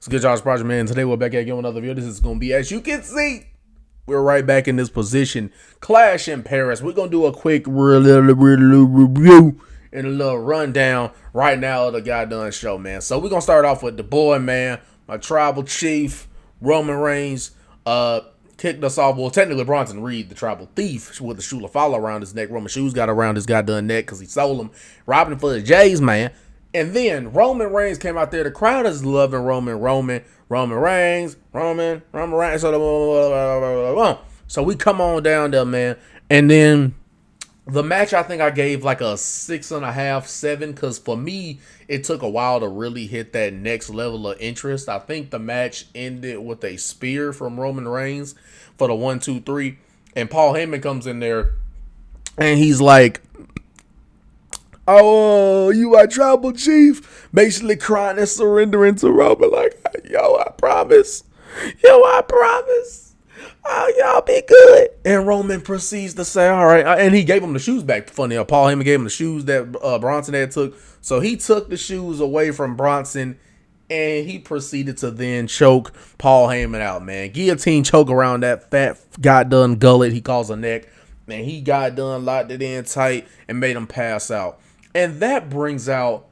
It's good, Josh Project Man. Today we're back at again with another video. This is going to be, as you can see, we're right back in this position. Clash in Paris. We're going to do a quick review and a little rundown right now of the goddamn show, man. So we're going to start off with the boy, man. My tribal chief, Roman Reigns, kicked us off. Well, technically, Bronson Reed, the tribal thief, with the Shula follow around his neck. Roman shoes got around his goddamn neck because he sold them, robbing him for the J's, man. And then Roman Reigns came out there. The crowd is loving Roman Reigns. So we come on down there, man. And then the match, I think I gave like a 6.5, 7, because for me, it took a while to really hit that next level of interest. I think the match ended with a spear from Roman Reigns for the 1, 2, 3. And Paul Heyman comes in there and he's like, "Oh, you are tribal chief," basically crying and surrendering to Roman, like, "Yo, I promise. Oh, y'all be good." And Roman proceeds to say, "All right," and he gave him the shoes back. Funny, Paul Heyman gave him the shoes that Bronson had took. So he took the shoes away from Bronson, and he proceeded to then choke Paul Heyman out, man. Guillotine choke around that fat goddamn gullet he calls a neck. Man, he got done, locked it in tight, and made him pass out. And that brings out,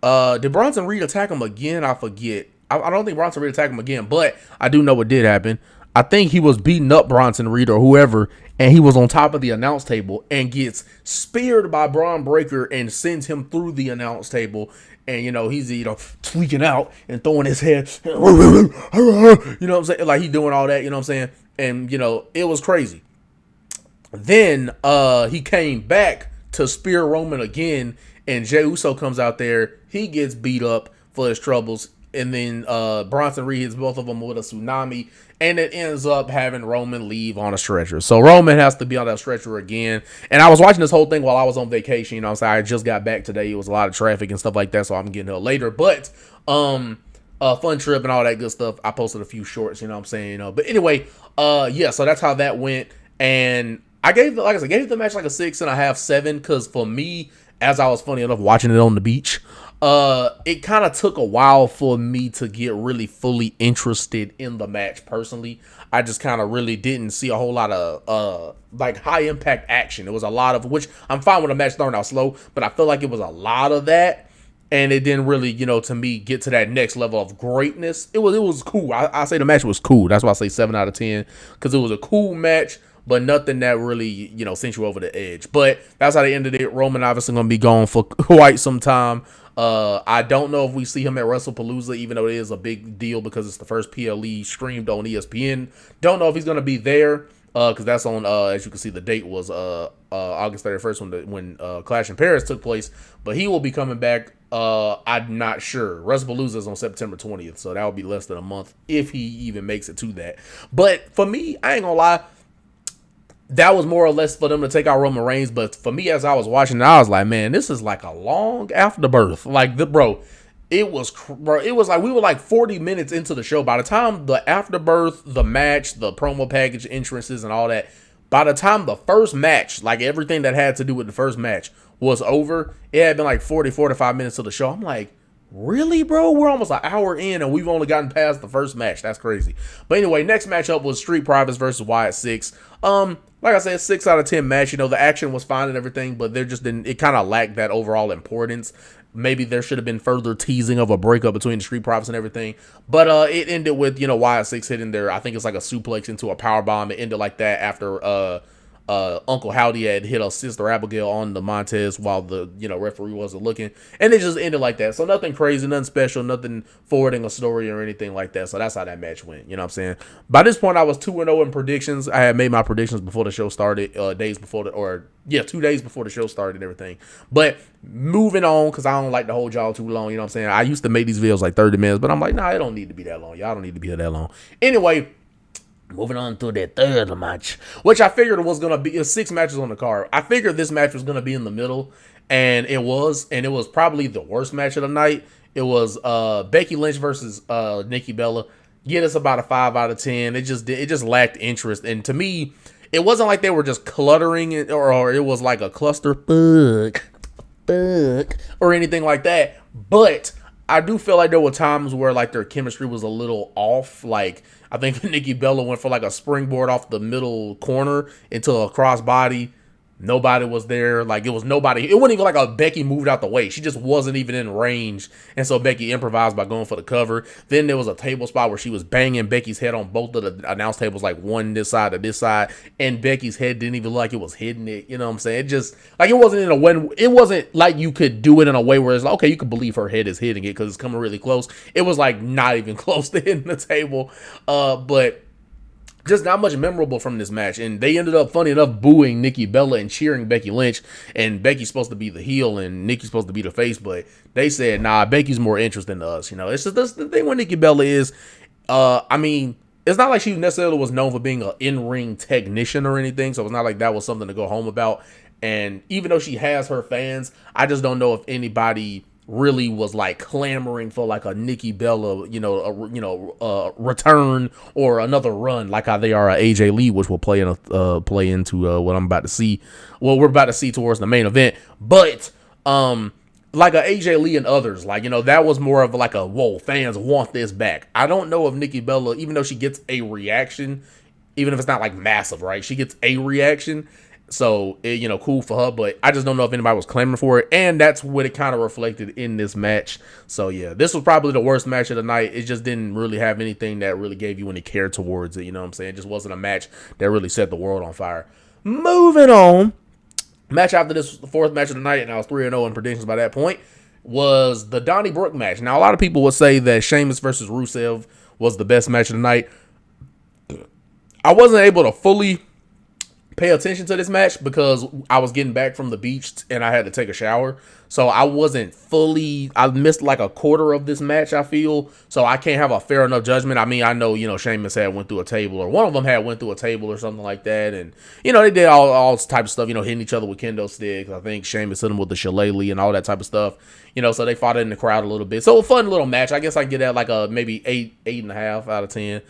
did Bronson Reed attack him again? I forget. I don't think Bronson Reed attacked him again, but I do know what did happen. I think he was beating up Bronson Reed or whoever, and he was on top of the announce table and gets speared by Braun Breaker and sends him through the announce table. And, he's, tweaking out and throwing his head, you know what I'm saying? Like, he doing all that, you know what I'm saying? And, it was crazy. Then he came back to spear Roman again, and Jey Uso comes out there. He gets beat up for his troubles, and then Bronson Reed hits both of them with a tsunami, and it ends up having Roman leave on a stretcher. So Roman has to be on that stretcher again. And I was watching this whole thing while I was on vacation. You know what I'm saying? I just got back today. It was a lot of traffic and stuff like that, so I'm getting here later. But fun trip and all that good stuff. I posted a few shorts, you know what I'm saying? But anyway, yeah, so that's how that went. And I gave the match like a 6.5, 7, because for me, as I was funny enough watching it on the beach, it kind of took a while for me to get really fully interested in the match personally. I just kind of really didn't see a whole lot of like high impact action. It was a lot of, which I'm fine with a match starting out slow, but I feel like it was a lot of that. And it didn't really, to me, get to that next level of greatness. It was cool. I say the match was cool. That's why I say 7 out of 10, because it was a cool match, but nothing that really, sent you over the edge. But that's how they ended it. Roman obviously going to be gone for quite some time. I don't know if we see him at WrestlePalooza, even though it is a big deal because it's the first PLE streamed on ESPN. Don't know if he's going to be there, because that's on, as you can see, the date was August 31st when Clash in Paris took place. But he will be coming back. I'm not sure. WrestlePalooza is on September 20th, so that will be less than a month if he even makes it to that. But for me, I ain't going to lie, that was more or less for them to take out Roman Reigns. But for me, as I was watching it, I was like, man, this is like a long afterbirth. Like, it was like we were like 40 minutes into the show. By the time the afterbirth, the match, the promo package, entrances, and all that, by the time the first match, like everything that had to do with the first match was over, it had been like 45 minutes of the show. I'm like, really, bro? We're almost an hour in and we've only gotten past the first match. That's crazy. But anyway, next matchup was Street Profits versus Wyatt Six. Like I said, 6 out of 10 match. The action was fine and everything, but there just didn't. It kind of lacked that overall importance. Maybe there should have been further teasing of a breakup between the Street Profits and everything. But it ended with Wyatt Six hitting there. I think it's like a suplex into a power bomb. It ended like that after Uncle Howdy had hit a Sister Abigail on the Montez while the referee wasn't looking, and it just ended like that. So nothing crazy, nothing special, nothing forwarding a story or anything like that. So that's how that match went. You know what I'm saying? By this point, I was 2-0 in predictions. I had made my predictions before the show started, 2 days before the show started and everything. But moving on, because I don't like to hold y'all too long. You know what I'm saying? I used to make these videos like 30 minutes, but I'm like, nah, it don't need to be that long. Y'all don't need to be here that long. Anyway, moving on to the third match, which I figured was going to be 6 matches on the card. I figured this match was going to be in the middle, and it was probably the worst match of the night. It was Becky Lynch versus Nikki Bella. Get us about a 5 out of 10. It just lacked interest, and to me, it wasn't like they were just cluttering it, or it was like a cluster fuck or anything like that. But I do feel like there were times where like their chemistry was a little off. Like I think Nikki Bella went for like a springboard off the middle corner into a crossbody. Nobody was there. Like it was nobody. It wasn't even like a Becky moved out the way. She just wasn't even in range. And so Becky improvised by going for the cover. Then there was a table spot where she was banging Becky's head on both of the announce tables, like one this side to this side. And Becky's head didn't even look like it was hitting it. You know what I'm saying? It just like it wasn't in a when it wasn't like you could do it in a way where it's like, okay, you could believe her head is hitting it because it's coming really close. It was like not even close to hitting the table. But just not much memorable from this match. And they ended up, funny enough, booing Nikki Bella and cheering Becky Lynch. And Becky's supposed to be the heel and Nikki's supposed to be the face. But they said, nah, Becky's more interesting to us. You know, it's just that's the thing with Nikki Bella is, I mean, it's not like she necessarily was known for being an in-ring technician or anything. So it's not like that was something to go home about. And even though she has her fans, I just don't know if anybody really was like clamoring for like a Nikki Bella, return or another run like how they are at AJ Lee, which will play into what I'm about to see. Well, we're about to see towards the main event, but like a AJ Lee and others, like that was more of like a whoa, fans want this back. I don't know if Nikki Bella, even though she gets a reaction, even if it's not like massive, right? She gets a reaction. So, cool for her, but I just don't know if anybody was clamoring for it, and that's what it kind of reflected in this match. So, yeah, this was probably the worst match of the night. It just didn't really have anything that really gave you any care towards it, you know what I'm saying? It just wasn't a match that really set the world on fire. Moving on, match after this, the fourth match of the night, and I was 3-0 in predictions by that point, was the Donnybrook match. Now, a lot of people would say that Sheamus versus Rusev was the best match of the night. I wasn't able to fully pay attention to this match because I was getting back from the beach and I had to take a shower. So I missed like a quarter of this match, I feel. So I can't have a fair enough judgment. I mean, I know, Sheamus had went through a table, or one of them had went through a table or something like that. And, they did all type of stuff, hitting each other with kendo sticks. I think Sheamus hit him with the shillelagh and all that type of stuff. So they fought it in the crowd a little bit. So a fun little match. I guess I can get that like a maybe 8.5 out of 10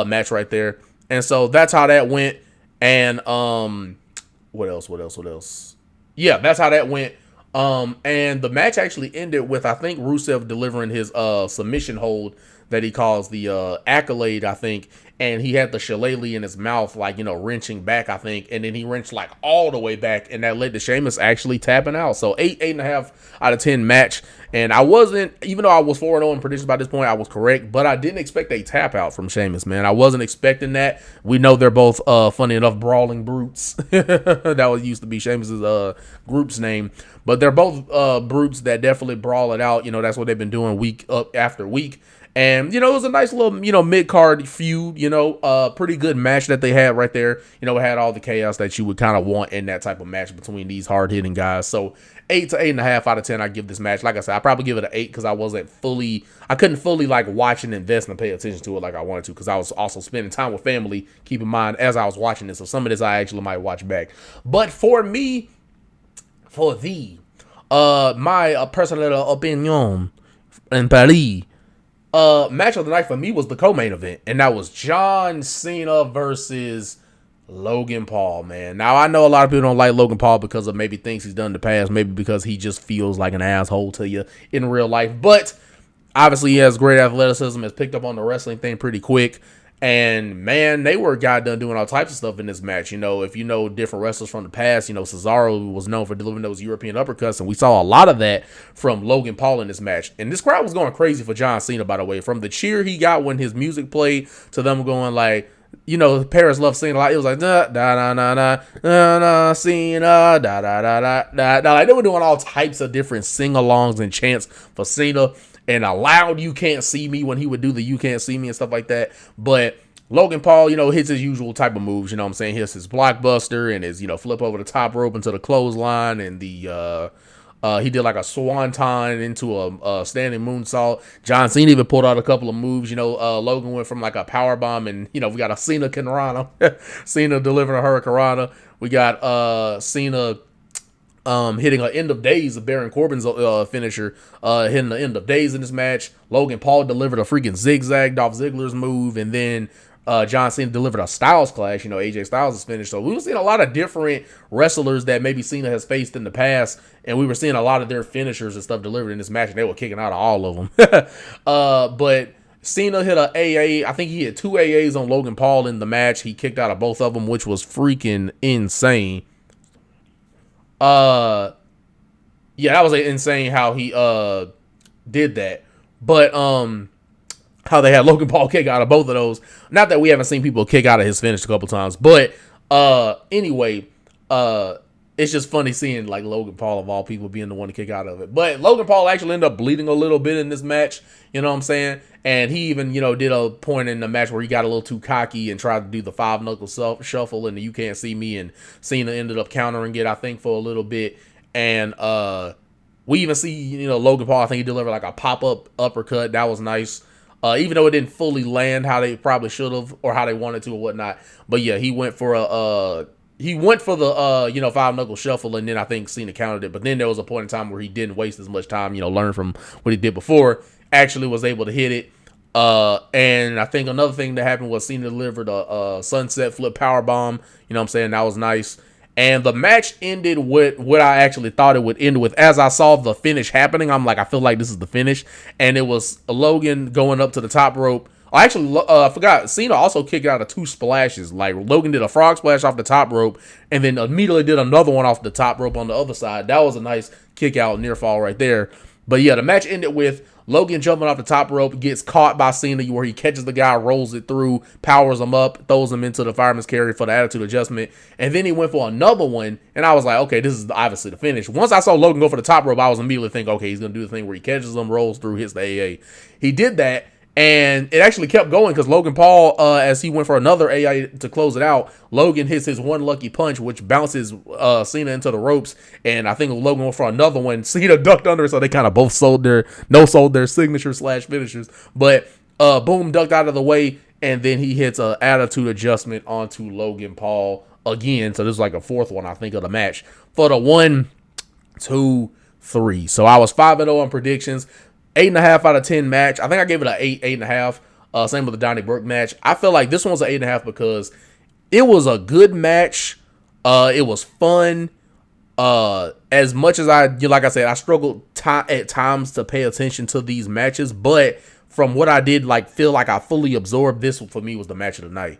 match right there. And so that's how that went. And what else? Yeah, that's how that went. And the match actually ended with, I think, Rusev delivering his submission hold that he calls the accolade, I think. And he had the shillelagh in his mouth, like, wrenching back, I think. And then he wrenched like all the way back, and that led to Sheamus actually tapping out. So 8.5 out of 10 match. And I wasn't, even though I was 4-0 in predictions by this point, I was correct. But I didn't expect a tap out from Sheamus, man. I wasn't expecting that. We know they're both, funny enough, brawling brutes. That used to be Sheamus's group's name. But they're both brutes that definitely brawl it out. That's what they've been doing week up after week. And, it was a nice little, mid-card feud, pretty good match that they had right there. It had all the chaos that you would kind of want in that type of match between these hard-hitting guys. So 8 to 8.5 out of 10, I give this match. Like I said, I probably give it an 8 because I couldn't fully like watch and invest and pay attention to it like I wanted to, because I was also spending time with family, keep in mind, as I was watching this. So some of this I actually might watch back. But for me, my personal opinion in Paris, match of the night for me was the co-main event, and that was John Cena versus Logan Paul, man. Now, I know a lot of people don't like Logan Paul because of maybe things he's done in the past, maybe because he just feels like an asshole to you in real life, but obviously he has great athleticism, has picked up on the wrestling thing pretty quick. And, man, they were goddamn doing all types of stuff in this match. If you know different wrestlers from the past, Cesaro was known for delivering those European uppercuts, and we saw a lot of that from Logan Paul in this match. And this crowd was going crazy for John Cena, by the way. From the cheer he got when his music played to them going like, Paris loves Cena a lot. It was like, da da da da da da Cena, da da da da da. Like, they were doing all types of different sing-alongs and chants for Cena. And a loud "You Can't See Me" when he would do the "You Can't See Me" and stuff like that. But Logan Paul, hits his usual type of moves. What I'm saying? Hits his blockbuster and his, flip over the top rope into the clothesline, and the he did like a swanton into a standing moonsault. John Cena even pulled out a couple of moves. Logan went from like a power bomb, and we got a Cena Kanrana, Cena delivering a Hurricanrana. We got Cena hitting an End of Days of Baron Corbin's finisher, hitting the End of Days in this match. Logan Paul delivered a freaking zigzag Dolph Ziggler's move, and then John Cena delivered a Styles Clash. AJ Styles is finished. So we were seeing a lot of different wrestlers that maybe Cena has faced in the past, and we were seeing a lot of their finishers and stuff delivered in this match, and they were kicking out of all of them. But Cena hit a AA. I think he hit 2 AAs on Logan Paul in the match. He kicked out of both of them, which was freaking insane. Yeah, that was insane how he did that. But how they had Logan Paul kick out of both of those. Not that we haven't seen people kick out of his finish a couple times, but anyway, it's just funny seeing like Logan Paul of all people being the one to kick out of it. But Logan Paul actually ended up bleeding a little bit in this match, you know what I'm saying? And he even, did a point in the match where he got a little too cocky and tried to do the 5-knuckle shuffle and the You Can't See Me, and Cena ended up countering it, I think, for a little bit. And we even see, Logan Paul, I think he delivered like a pop-up uppercut. That was nice. Even though it didn't fully land how they probably should have or how they wanted to or whatnot. But yeah, he went for the 5-knuckle shuffle, and then I think Cena countered it. But then there was a point in time where he didn't waste as much time, learn from what he did before, actually was able to hit it. And I think another thing that happened was Cena delivered a sunset flip power bomb. You know what I'm saying? That was nice. And the match ended with what I actually thought it would end with. As I saw the finish happening, I'm like, I feel like this is the finish. And it was Logan going up to the top rope. I forgot. Cena also kicked out of 2 splashes. Like, Logan did a frog splash off the top rope and then immediately did another one off the top rope on the other side. That was a nice kick out near fall right there. But yeah, the match ended with Logan jumping off the top rope, gets caught by Cena where he catches the guy, rolls it through, powers him up, throws him into the fireman's carry for the attitude adjustment. And then he went for another one, and I was like, okay, this is obviously the finish. Once I saw Logan go for the top rope, I was immediately thinking, okay, he's going to do the thing where he catches him, rolls through, hits the AA. He did that, and it actually kept going because Logan Paul, as he went for another AA to close it out, Logan hits his one lucky punch, which bounces Cena into the ropes. And I think Logan went for another one. Cena ducked under it, so they kind of both sold their signature / finishers. But boom, ducked out of the way, and then he hits an attitude adjustment onto Logan Paul again. So this is like a 4th one, I think, of the match for the 1, 2, 3. So I was 5-0 on predictions. 8.5 out of 10 match. I think I gave it an 8.5. Same with the Donnie Brooke match. I feel like this one's an 8.5 because it was a good match. It was fun. As much as like I said, I struggled at times to pay attention to these matches, but from what I did, feel like I fully absorbed, this for me was the match of the night.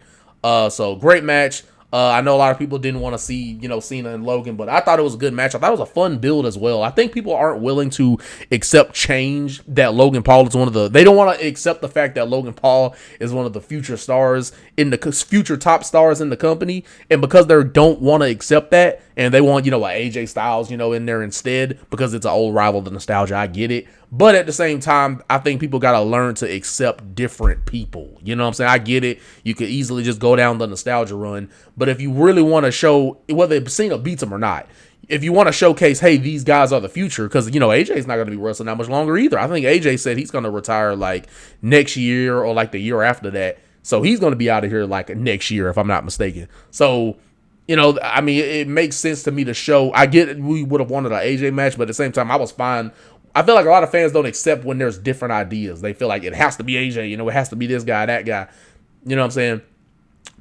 So great match. I know a lot of people didn't want to see, Cena and Logan, but I thought it was a good match. I thought it was a fun build as well. I think people aren't willing to accept change that Logan Paul is they don't want to accept the fact that Logan Paul is one of the future stars future top stars in the company. And because they don't want to accept that, and they want, AJ Styles, in there instead, because it's an old rival, the nostalgia, I get it. But at the same time, I think people got to learn to accept different people. You know what I'm saying? I get it. You could easily just go down the nostalgia run. But if you really want to show, whether Cena beats him or not, if you want to showcase, hey, these guys are the future, because, AJ's not going to be wrestling that much longer either. I think AJ said he's going to retire next year or the year after that. So he's going to be out of here next year, if I'm not mistaken. So, it makes sense to me to show. I get it, we would have wanted an AJ match, but at the same time, I was fine. I feel like a lot of fans don't accept when there's different ideas. They feel like it has to be AJ, it has to be this guy, that guy. You know what I'm saying?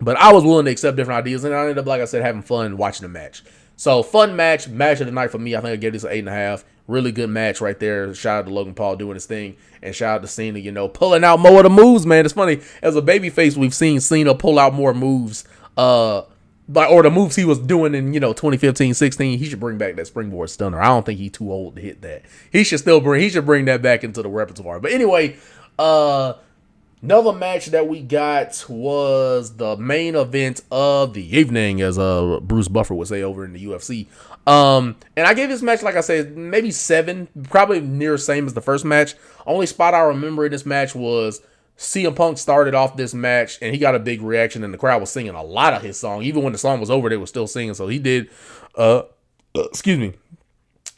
But I was willing to accept different ideas, and I ended up, like I said, having fun watching the match. So, fun match of the night for me. I think I gave this an 8.5. Really good match right there. Shout out to Logan Paul doing his thing, and shout out to Cena, pulling out more of the moves, man. It's funny. As a babyface, we've seen Cena pull out more moves, or the moves he was doing in 2015, 16. He should bring back that springboard stunner. I don't think he's too old to hit that. He should bring that back into the repertoire. But anyway, another match that we got was the main event of the evening, as Bruce Buffer would say over in the UFC. And I gave this match, like I said, maybe 7, probably near same as the first match. Only spot I remember in this match was CM Punk started off this match, and he got a big reaction, and the crowd was singing a lot of his song. Even when the song was over, they were still singing. So he did, excuse me,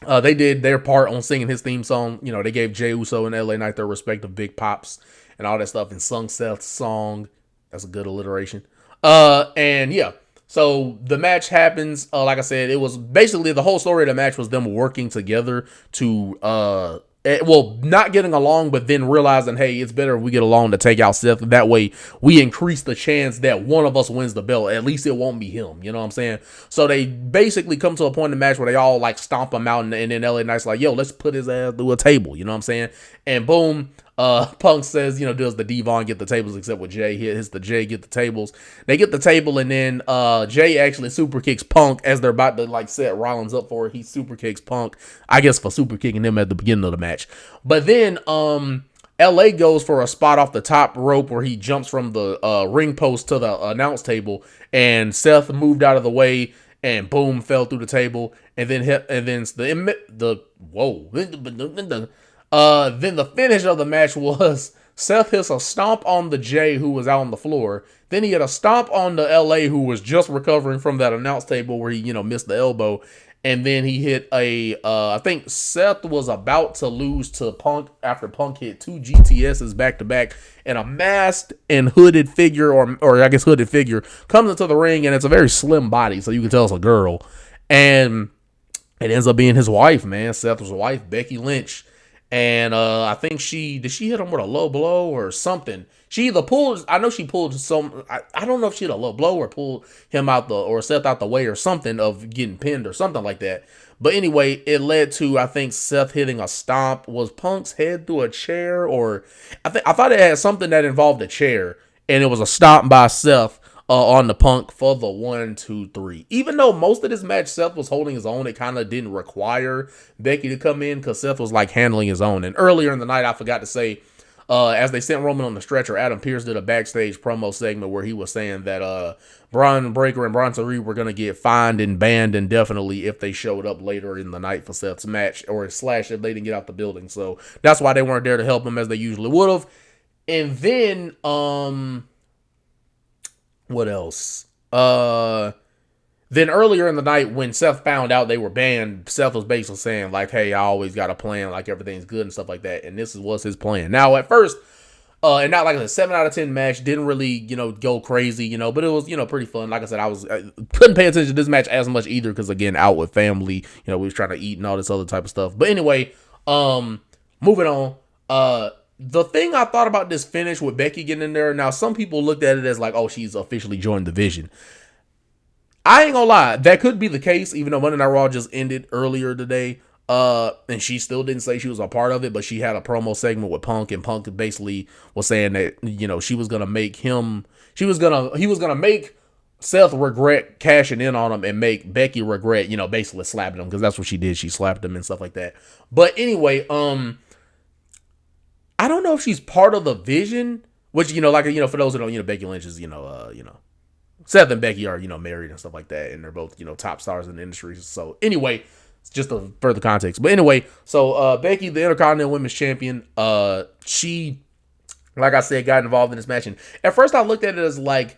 they did their part on singing his theme song. They gave Jey Uso and LA Knight their respective big pops and all that stuff, and sung Seth's song. That's a good alliteration. And yeah, so the match happens. Like I said, it was basically the whole story of the match was them working together to well, not getting along, but then realizing, hey, it's better if we get along to take out Seth. That way, we increase the chance that one of us wins the belt. At least it won't be him. You know what I'm saying? So they basically come to a point in the match where they all like stomp him out, and then LA Knight's like, yo, let's put his ass through a table. You know what I'm saying? And boom. Punk says, does the Devon get the tables except with Jay? Hits the Jay get the tables. They get the table, and then Jay actually super kicks Punk as they're about to like set Rollins up for it. He super kicks Punk, I guess, for super kicking him at the beginning of the match. But then LA goes for a spot off the top rope where he jumps from the ring post to the announce table, and Seth moved out of the way, and boom, fell through the table, and then then the finish of the match was Seth hits a stomp on the Jay who was out on the floor. Then he had a stomp on the LA who was just recovering from that announce table where he, missed the elbow. And then he hit I think Seth was about to lose to Punk after Punk hit 2 GTSs back to back. And a masked and hooded figure, or I guess hooded figure, comes into the ring, and it's a very slim body, so you can tell it's a girl. And it ends up being his wife, man. Seth's wife, Becky Lynch. And I think did she hit him with a low blow or something? She either pulled, I know she pulled some, I don't know if she hit a low blow or pulled him out or Seth out the way or something of getting pinned or something like that. But anyway, it led to, I think, Seth hitting a stomp. Was Punk's head through a chair? Or I thought it had something that involved a chair, and it was a stomp by Seth on the Punk for the 1, 2, 3. Even though most of this match Seth was holding his own, it kind of didn't require Becky to come in because Seth was like handling his own. And earlier in the night, I forgot to say, as they sent Roman on the stretcher, Adam Pearce did a backstage promo segment where he was saying that Braun Breaker and Bronson Reed were going to get fined and banned indefinitely if they showed up later in the night for Seth's match, or slash if they didn't get out the building. So that's why they weren't there to help him as they usually would have. And then, what else? Then earlier in the night when Seth found out they were banned, Seth was basically saying like, hey, I always got a plan, like everything's good and stuff like that. And this was his plan. Now at first, and not like a 7 out of 10 match, didn't really, go crazy, but it was, pretty fun. Like I said, I couldn't pay attention to this match as much either because again, out with family, we was trying to eat and all this other type of stuff. But anyway, moving on. The thing I thought about this finish with Becky getting in there, now some people looked at it as like, oh, she's officially joined the Vision. I ain't gonna lie, that could be the case, even though Monday Night Raw just ended earlier today. And she still didn't say she was a part of it, but she had a promo segment with Punk, and Punk basically was saying that, she was gonna make he was gonna make Seth regret cashing in on him and make Becky regret, basically slapping him, because that's what she did. She slapped him and stuff like that. But anyway, I don't know if she's part of the Vision, which, for those who don't, Becky Lynch is, Seth and Becky are, married and stuff like that, and they're both, top stars in the industry. So anyway, it's just a further context. But anyway, so Becky, the Intercontinental Women's Champion, she, like I said, got involved in this match. And at first I looked at it as like,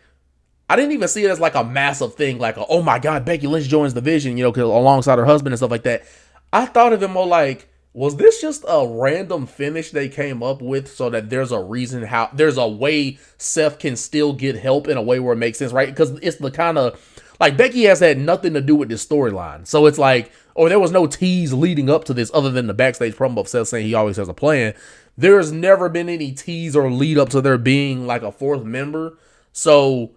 I didn't even see it as like a massive thing, like, oh my God, Becky Lynch joins the Vision, alongside her husband and stuff like that. I thought of it more like, was this just a random finish they came up with so that there's a reason there's a way Seth can still get help in a way where it makes sense, right? Because it's the kind of, like, Becky has had nothing to do with this storyline. So it's like, or there was no tease leading up to this other than the backstage promo of Seth saying he always has a plan. There's never been any tease or lead up to there being like a fourth member. So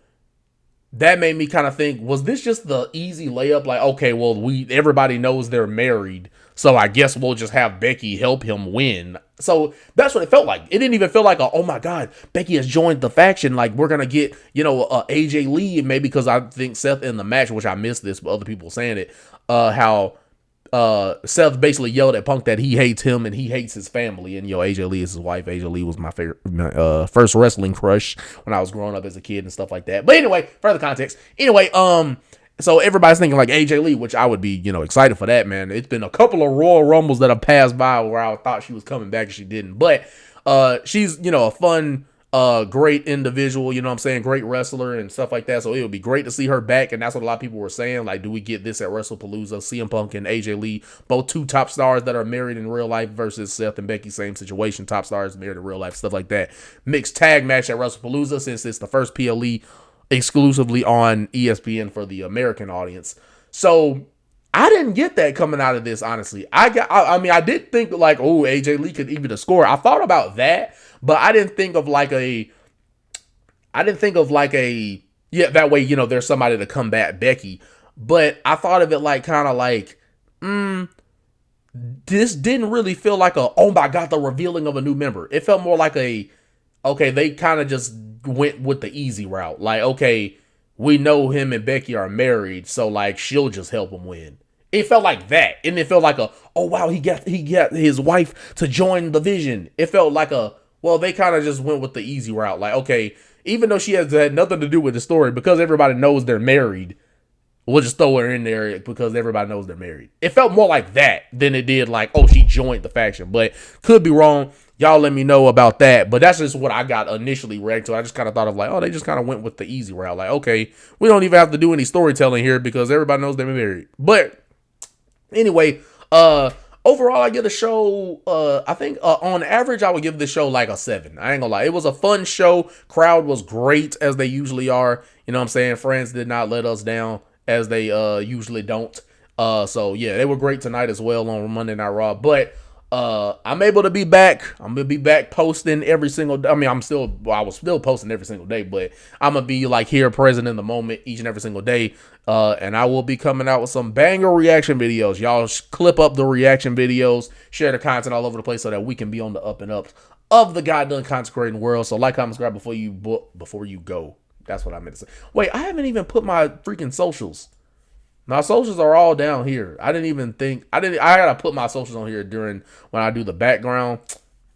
that made me kind of think, was this just the easy layup? Like, okay, well, everybody knows they're married, so I guess we'll just have Becky help him win. So that's what it felt like. It didn't even feel like, oh my God, Becky has joined the faction. Like, we're going to get, AJ Lee, maybe because I think Seth in the match, which I missed this, but other people saying it, how Seth basically yelled at Punk that he hates him and he hates his family. And, AJ Lee is his wife. AJ Lee was my favorite, first wrestling crush when I was growing up as a kid and stuff like that. But anyway, further context. Anyway, so everybody's thinking like AJ Lee, which I would be, excited for that, man. It's been a couple of Royal Rumbles that have passed by where I thought she was coming back and she didn't. But she's, a fun, great individual, great wrestler and stuff like that. So it would be great to see her back. And that's what a lot of people were saying. Like, do we get this at WrestlePalooza? CM Punk and AJ Lee, both two top stars that are married in real life, versus Seth and Becky, same situation, top stars married in real life, stuff like that. Mixed tag match at WrestlePalooza, since it's the first PLE exclusively on ESPN for the American audience. So I didn't get that coming out of this, honestly. I mean, I did think like, oh, AJ Lee could even score. I thought about that, but I didn't think of like yeah, that way, you know, there's somebody to combat Becky. But I thought of it like kind of like, this didn't really feel like a, oh my God, the revealing of a new member. It felt more like a, okay, they kind of just went with the easy route. Like, okay, we know him and Becky are married, so like she'll just help him win. It felt like that. And it felt like a, oh wow, he got his wife to join the Vision. It felt like a, well, they kind of just went with the easy route. Like, okay, even though she has had nothing to do with the story, because everybody knows they're married, we'll just throw her in there because everybody knows they're married. It felt more like that than it did like, oh, she joined the faction. But could be wrong. Y'all let me know about that. But that's just what I got initially react to. I just kind of thought of like, oh, they just kind of went with the easy route. Like, okay, we don't even have to do any storytelling here because everybody knows they're married. But anyway, overall, I give the show, I think on average, I would give the show like a 7. I ain't gonna lie. It was a fun show. Crowd was great, as they usually are. You know what I'm saying? Friends did not let us down, as they usually don't. So yeah, they were great tonight as well on Monday Night Raw. But I'm able to be back. I'm gonna be back posting every single day. I mean, I was still posting every single day, but I'm gonna be like here present in the moment each and every single day. And I will be coming out with some banger reaction videos. Y'all clip up the reaction videos, share the content all over the place so that we can be on the up and ups of the God Done Consecrating world. So like, comment, subscribe before you go. That's what I meant to say. Wait, I haven't even put my freaking socials. My socials are all down here. I gotta put my socials on here when I do the background.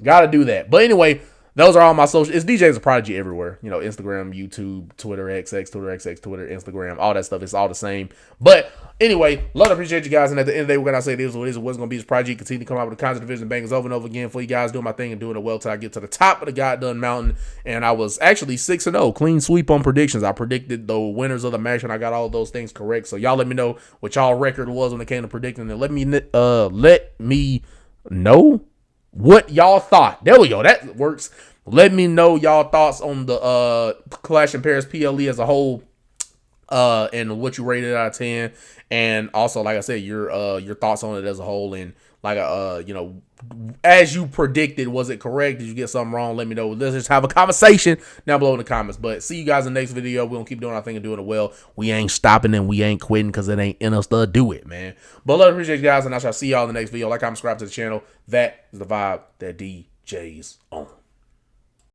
Gotta do that. But anyway, those are all my socials. It's DJ's a Prodigy everywhere. You know, Instagram, YouTube, Twitter, XX, Twitter, Instagram, all that stuff. It's all the same. But anyway, love to appreciate you guys. And at the end of the day, we're gonna say it is what it is. What's gonna be this Prodigy. Continue to come out with the content division bangers over and over again for you guys, doing my thing and doing it well till I get to the top of the goddamn mountain. And I was actually 6-0, clean sweep on predictions. I predicted the winners of the match, and I got all those things correct. So y'all let me know what y'all record was when it came to predicting, and let me know what y'all thought. There we go. That works. Let me know y'all thoughts on the Clash in Paris PLE as a whole, and what you rated out of 10. And also, like I said, your thoughts on it as a whole. And like, you know, as you predicted, was it correct? Did you get something wrong? Let me know. Let's just have a conversation down below in the comments. But see you guys in the next video. We're gonna keep doing our thing and doing it well. We ain't stopping and we ain't quitting because it ain't in us to do it, man. But love, appreciate you guys, and I shall see y'all in the next video. Like, comment, subscribe to the channel. That is the vibe that DJ's on.